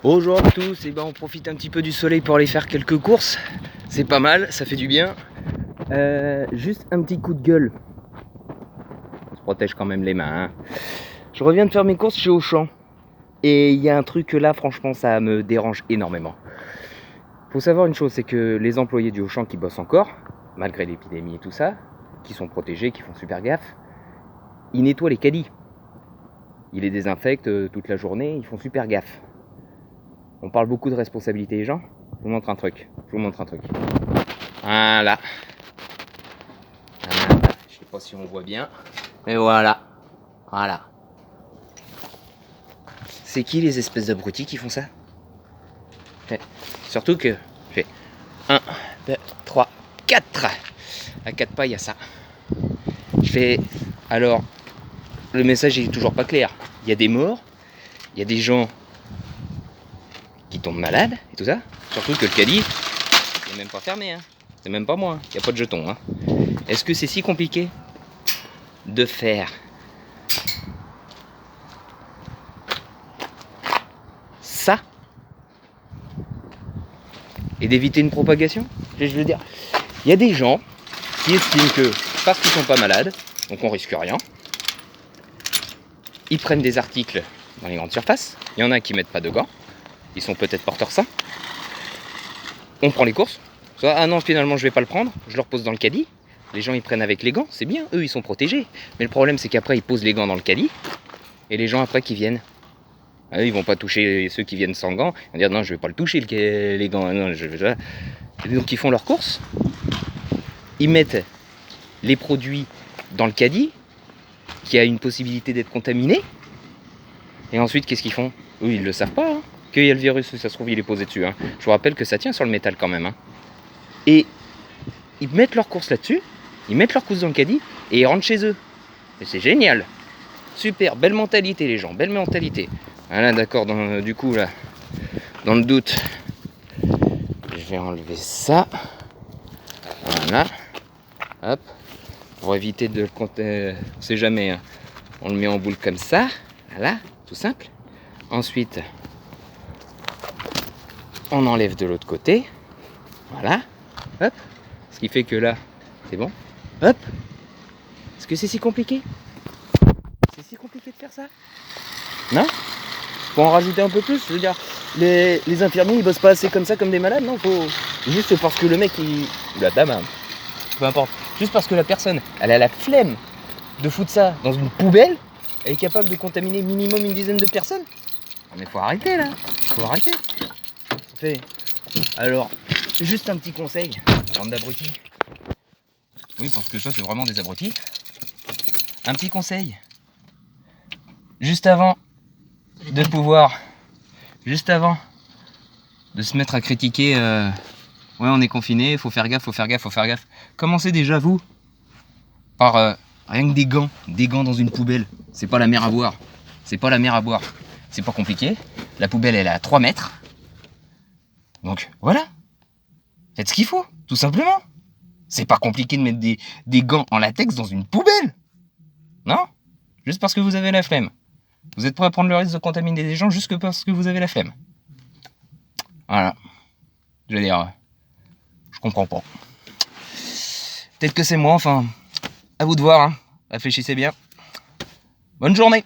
Bonjour à tous, et ben on profite un petit peu du soleil pour aller faire quelques courses. C'est pas mal, ça fait du bien. Juste un petit coup de gueule. On se protège quand même les mains. Hein. Je reviens de faire mes courses chez Auchan. Et il y a un truc là, franchement, ça me dérange énormément. Faut savoir une chose, c'est que les employés du Auchan qui bossent encore, malgré l'épidémie et tout ça, qui sont protégés, qui font super gaffe, ils nettoient les caddies. Ils les désinfectent toute la journée, ils font super gaffe. On parle beaucoup de responsabilité des gens. Je vous montre un truc. Voilà. Je sais pas si on voit bien. Mais voilà. Voilà. C'est qui les espèces d'abrutis qui font ça? Surtout que j'ai 1, 2, 3, 4. À 4 pas, il y a ça. Je fais. Alors, le message est toujours pas clair. Il y a des morts. Il y a des gens qui tombent malades et tout ça. Surtout que le caddie, il n'est même pas fermé. Hein. C'est même pas moi. Il n'y a pas de jeton. Hein. Est-ce que c'est si compliqué de faire ça et d'éviter une propagation? Je veux dire, il y a des gens qui estiment que parce qu'ils sont pas malades, donc on risque rien, ils prennent des articles dans les grandes surfaces. Il y en a qui mettent pas de gants, ils sont peut-être porteurs sains. On prend les courses. Ah non, finalement je vais pas le prendre, je le repose dans le caddie. Les gens ils prennent avec les gants, c'est bien, eux ils sont protégés. Mais le problème c'est qu'après ils posent les gants dans le caddie et les gens après qui viennent, ils vont pas toucher ceux qui viennent sans gants. Ils vont dire non, je vais pas le toucher les gants. Non, Et donc ils font leurs courses, ils mettent les produits dans le caddie qui a une possibilité d'être contaminé. Et ensuite qu'est-ce qu'ils font? Eux ils le savent pas. Hein. Qu'il y a le virus, ça se trouve il est posé dessus. Hein. Je vous rappelle que ça tient sur le métal quand même. Hein. Et ils mettent leurs courses là-dessus, ils mettent leurs courses dans le caddie et ils rentrent chez eux. Et c'est génial. Super, belle mentalité les gens, belle mentalité. Voilà, d'accord, du coup là, dans le doute, je vais enlever ça. Voilà. Hop. Pour éviter de le compter, on sait jamais. Hein. On le met en boule comme ça. Voilà, tout simple. Ensuite, on enlève de l'autre côté. Voilà. Hop. Ce qui fait que là, c'est bon. Hop. Est-ce que c'est si compliqué? C'est si compliqué de faire ça? Non? Faut en rajouter un peu plus, je veux dire, les infirmiers ils bossent pas assez comme ça comme des malades, non? Faut. Juste parce que le mec il. Ou la dame, hein. Peu importe. Juste parce que la personne, elle a la flemme de foutre ça dans une poubelle, elle est capable de contaminer minimum une dizaine de personnes. Non mais faut arrêter là, faut arrêter. Fait. Alors, juste un petit conseil, bande d'abrutis. Oui, parce que ça c'est vraiment des abrutis. Un petit conseil. Juste avant de se mettre à critiquer, ouais on est confiné, faut faire gaffe. Commencez déjà vous par rien que des gants dans une poubelle. C'est pas la mer à boire. C'est pas compliqué. La poubelle elle est à 3 mètres. Donc voilà. Faites ce qu'il faut, tout simplement. C'est pas compliqué de mettre des gants en latex dans une poubelle. Non? Juste parce que vous avez la flemme. Vous êtes prêt à prendre le risque de contaminer des gens juste parce que vous avez la flemme. Voilà. Je veux dire, je comprends pas. Peut-être que c'est moi, enfin, à vous de voir. Hein. Réfléchissez bien. Bonne journée.